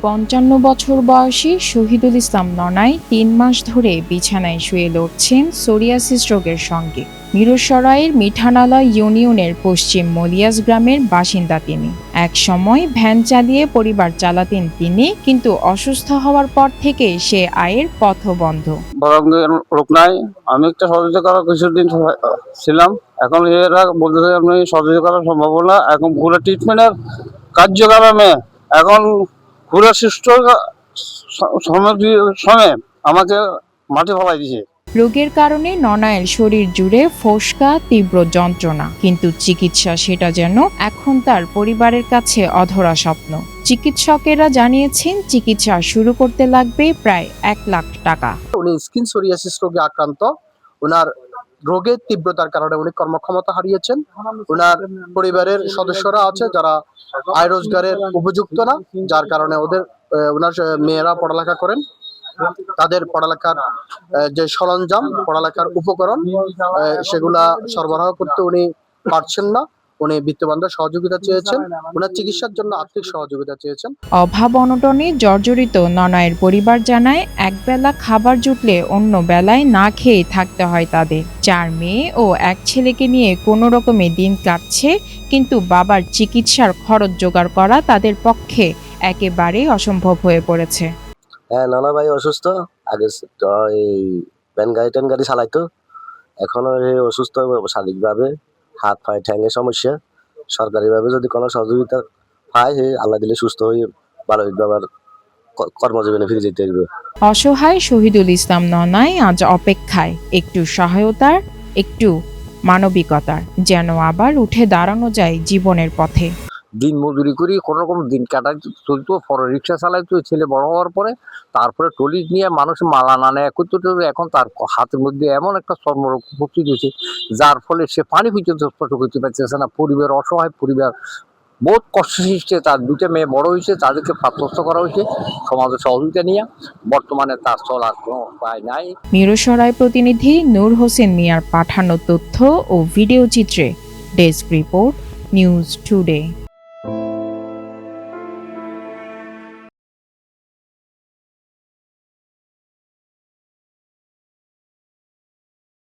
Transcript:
৫৫ বছর বয়সী শহীদুল ইসলাম ননাই ৩ মাস ধরে বিছানায় শুয়ে লড়ছেন সোরিয়াসিস রোগের সঙ্গে। মিরসরাইয়ের মিঠানালা ইউনিয়নের পশ্চিম মলিয়াস গ্রামের বাসিন্দা তিনি। এক সময় ভ্যান চালিয়ে পরিবার চালাতেন তিনি, কিন্তু অসুস্থ হওয়ার পর থেকে সে আয়ের পথবন্ধ। রোগ নাই, আমি একটা সহযোগিতা করার কিছুদিন ছিলাম, এখন এরা বলতেছে আপনি সহযোগিতা করা সম্ভব না। এখন পুরো ট্রিটমেন্টের কার্যক্রমে এখন পুরো সুস্থ সময়ে আমাকে মাটি ফেলাই দিয়েছে। রোগের কারণে ননায়ের শরীর জুড়ে ফোসকা, তীব্র যন্ত্রণা, কিন্তু চিকিৎসা সেটা যেন এখন তার পরিবারের কাছে অধরা স্বপ্ন। চিকিৎসকেরা জানিয়েছেন চিকিৎসা শুরু করতে লাগবে প্রায় ১ লাখ টাকা। উনি স্কিন সোরিয়াসিস রোগে আক্রান্ত। ওনার রোগের তীব্রতার কারণে উনি কর্মক্ষমতা হারিয়েছেন। ওনার পরিবারের সদস্যরা আছে যারা আয় রোজগারের উপযুক্ত না, যার কারণে ওনার মেয়েরা পড়ালেখা করেন। তাদের পড়ালেখার যে সরঞ্জাম, পড়ালেখার উপকরণ, সেগুলা সরবরাহ করতে উনি পারছেন না। উনি বিত্তবানদের সহযোগিতা চেয়েছেন, ওনার চিকিৎসার জন্য আর্থিক সহযোগিতা চেয়েছেন। অভাব অনটনে জর্জরিত ননায়ের পরিবার জানায়, একবেলা খাবার জুটলে অন্য বেলায় না খেয়ে থাকতে হয় তাদের। 4 মেয়ে ও 1 ছেলেকে নিয়ে কোনো রকমে দিন কাটছে, কিন্তু বাবার চিকিৎসার খরচ জোগাড় করা তাদের পক্ষে একেবারেই অসম্ভব হয়ে পড়েছে। হ্যাঁ, নানা ভাই অসুস্থ। আগে এই ভ্যান গাড়ি চালাইতো, এখনো অসুস্থ শারীরিকভাবে, হাত পায়ে ঠ্যাঙে সমস্যা। সরকারিভাবে যদি কোনো সহযোগিতা পায়, আল্লাহ দিলে সুস্থ হয়ে ভালোভাবে আবার কর্মজীবনে ফিরে যেতে হবে। অসহায় শহীদুল ইসলাম ননাই আজ অপেক্ষায় একটু সহায়তার, একটু মানবিকতার, যেন আবার উঠে দাঁড়ানো যায় জীবনের পথে। দিন মজুরি করি কোন রকম দিন কাটাই চলতো, পরে রিক্সা চালাইতো। ছেলে বড় হওয়ার পরে তারপরে ট্রলি নিয়ে মানুষ মালা নানে একত্রিত। এখন তার হাতের মধ্যে এমন একটা চর্মরোগ উপস্থিত হয়েছে, যার ফলে সে পানি পর্যন্ত স্পর্শ করতে পারতেছে না। পরিবার অসহায়, পরিবার বহুত কষ্ট সৃষ্টি। তার 2টা মেয়ে বড় হয়েছে, তাদেরকে প্রাপ্তস্থ করা হয়েছে সমাজের সহযোগিতা নিয়ে। বর্তমানে তার চলার কোনো উপায় নাই। মিরসরাই প্রতিনিধি নূর হোসেন মিয়ার পাঠানো তথ্য ও ভিডিও চিত্রে ডেস্ক রিপোর্ট, নিউজ টুডে।